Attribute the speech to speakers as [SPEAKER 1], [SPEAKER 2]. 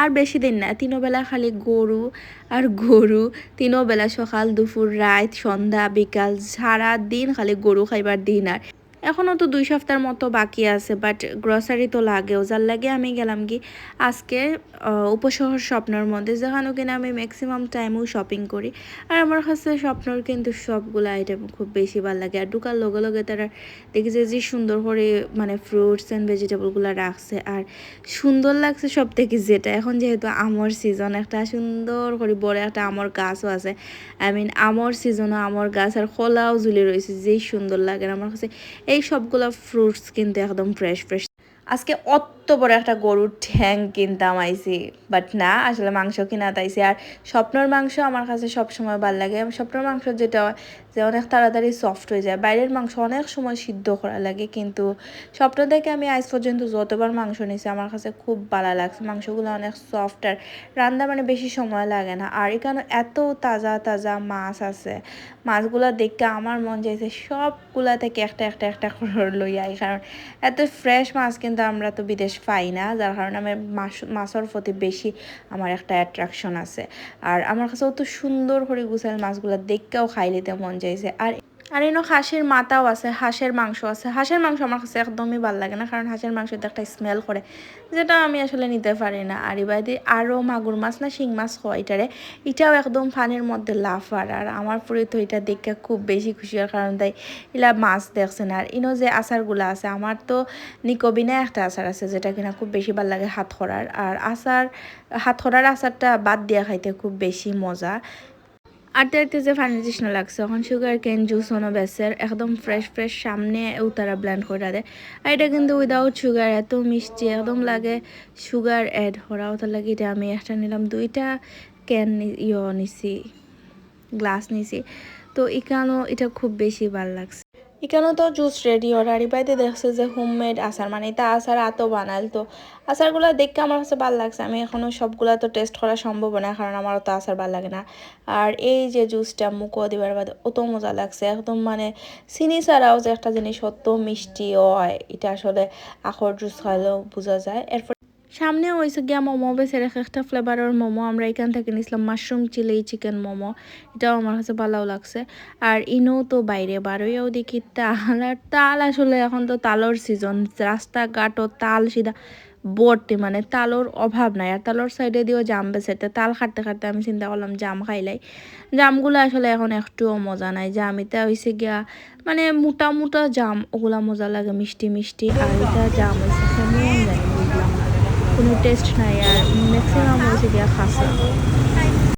[SPEAKER 1] আর বেশি দিন না, তিনো বেলা খালি গরু আর গরু। তিনো বেলা সকাল দুপুর রাত সন্ধ্যা বিকাল সারা দিন খালি গরু খাইবার দিন। আর এখনও তো 2 সপ্তাহের মতো বাকি আছে, বাট গ্রসারি তো লাগেও, যার লাগে আমি গেলাম কি আজকে উপশহর স্বপ্নর মধ্যে, যেখানে কিনা আমি ম্যাক্সিমাম টাইমও শপিং করি। আর আমার কাছে স্বপ্নর কিন্তু সবগুলো আইটেম খুব বেশি ভালো লাগে। আর ঢুকার লগে লগে তারা দেখি যে সুন্দর করে মানে ফ্রুটস অ্যান্ড ভেজিটেবলগুলো রাখছে। আর সুন্দর লাগছে সব থেকে যেটা, এখন যেহেতু আমর সিজন, একটা সুন্দর করে বড় একটা আমর গাছও আছে। আই মিন আমর সিজনও আমর গাছ আর খোলাও ঝুলে রয়েছে, যেই সুন্দর লাগে আমার কাছে। এই সবগুলো ফ্রুটস কিন্তু একদম ফ্রেশ ফ্রেশ। আজকে অত বড় একটা গরুর ঠ্যাং কিনতাম আইছি, বাট না, আসলে মাংস কিনা তাইছি। আর স্বপ্নর মাংস আমার কাছে সবসময় ভালো লাগে। স্বপ্নর মাংস যেটা হয় যে অনেক তাড়াতাড়ি সফট হয়ে যায়, বাইরের মাংস অনেক সময় সিদ্ধ করা লাগে, কিন্তু স্বপ্ন থেকে আমি আজ পর্যন্ত যতবার মাংস নিয়েছি আমার কাছে খুব ভালো লাগছে। মাংসগুলো অনেক সফট আর রান্না মানে বেশি সময় লাগে না। আর এখানে এত তাজা তাজা মাছ আছে, মাছগুলো দেখতে আমার মন চাইছে সবগুলা থেকে একটা একটা একটা করে লই আই, কারণ এত ফ্রেশ মাছ কিন্তু আমরা তো বিদেশ পাই না, যার কারণে আমার মাছের প্রতি বেশি আমার একটা অ্যাট্রাকশন আছে। আর আমার কাছে অত সুন্দর করে গুছাল মাছগুলো দেখতেও খাই নিতে মন চাইছে। আর এনো হাঁসের মাথাও আছে, হাঁসের মাংস আছে। হাঁসের মাংস আমার কাছে একদমই ভালো লাগে না, কারণ হাঁসের মাংসতে একটা স্মেল করে, যেটা আমি আসলে নিতে পারি না। আর এবারে আরও মাগুর মাছ না শিং মাছ হয় এটারে, এটাও একদম পানির মধ্যে লাফার। আর আমার পরে তো এটা দেখে খুব বেশি খুশি হওয়ার কারণ তাই এলা মাছ দেখছেন। আর ইনো যে আচারগুলো আছে, আমার তো নিকোবিনা একটা আচার আছে যেটা কিনা খুব বেশি ভালো লাগে হাতখড়ার। আর হাতখড়ার আচারটা বাদ দিয়া খাইতে খুব বেশি মজা। আর দেখতে যে ফানি তৃষ্ণা লাগছে, এখন সুগার কেন জুস অনো বেসের একদম ফ্রেশ ফ্রেশ সামনে তারা ব্লেন্ড করে দেয়। আর এটা কিন্তু উইদাউট সুগার, এত মিষ্টি একদম লাগে সুগার অ্যাড করা। ওটার লাগে এটা আমি একটা নিলাম, 2টা ক্যান নিছি, গ্লাস নিছি। তো এখানেও এটা খুব বেশি ভালো লাগছে। এখানেও তো জুস রেডি ওর। আর বাইতে দেখছে যে হোমমেড আচার, মানে এটা আচার আতো বানাল। তো আচারগুলো দেখতে আমার কাছে ভালো লাগছে। আমি এখনও সবগুলা তো টেস্ট করা সম্ভব না, কারণ আমারও তো আচার ভালো লাগে না। আর এই যে জুসটা মুখো দিবার বাদে অত মজা লাগছে, একদম মানে চিনি ছাড়াও যে একটা জিনিস অত মিষ্টি হয়, এটা আসলে আখর জুস খাইলেও বোঝা যায়। এরপর সামনে হয়েছে গিয়া মোমো বেছে রেখে, একটা ফ্লেভারের মোমো আমরা এখান থেকে নিয়েছিলাম, মাশরুম চিলি চিকেন মোমো। এটাও আমার কাছে ভালোও লাগছে। আর ইনো তো বাইরে বারোইও দেখি তাল, আর তাল আসলে এখন তো তালর সিজন, রাস্তাঘাটও তাল সিধা ভর্তি, মানে তালর অভাব নাই। আর তালর সাইডে দিয়েও জাম বেছেতে, তাল খাটতে খাটতে আমি চিন্তা করলাম জাম খাইলাই। জামগুলো আসলে এখন একটুও মজা নাই, জামিতে হয়েছে গিয়া মানে মোটা মোটা জাম, ওগুলা মজা লাগে মিষ্টি মিষ্টি। আর এটা জাম হয়েছে কেমন জানি বুঝলাম না, কোনো টেস্ট নাই। আর ম্যাক্সিমাম হয়েছে গিয়া খাসা।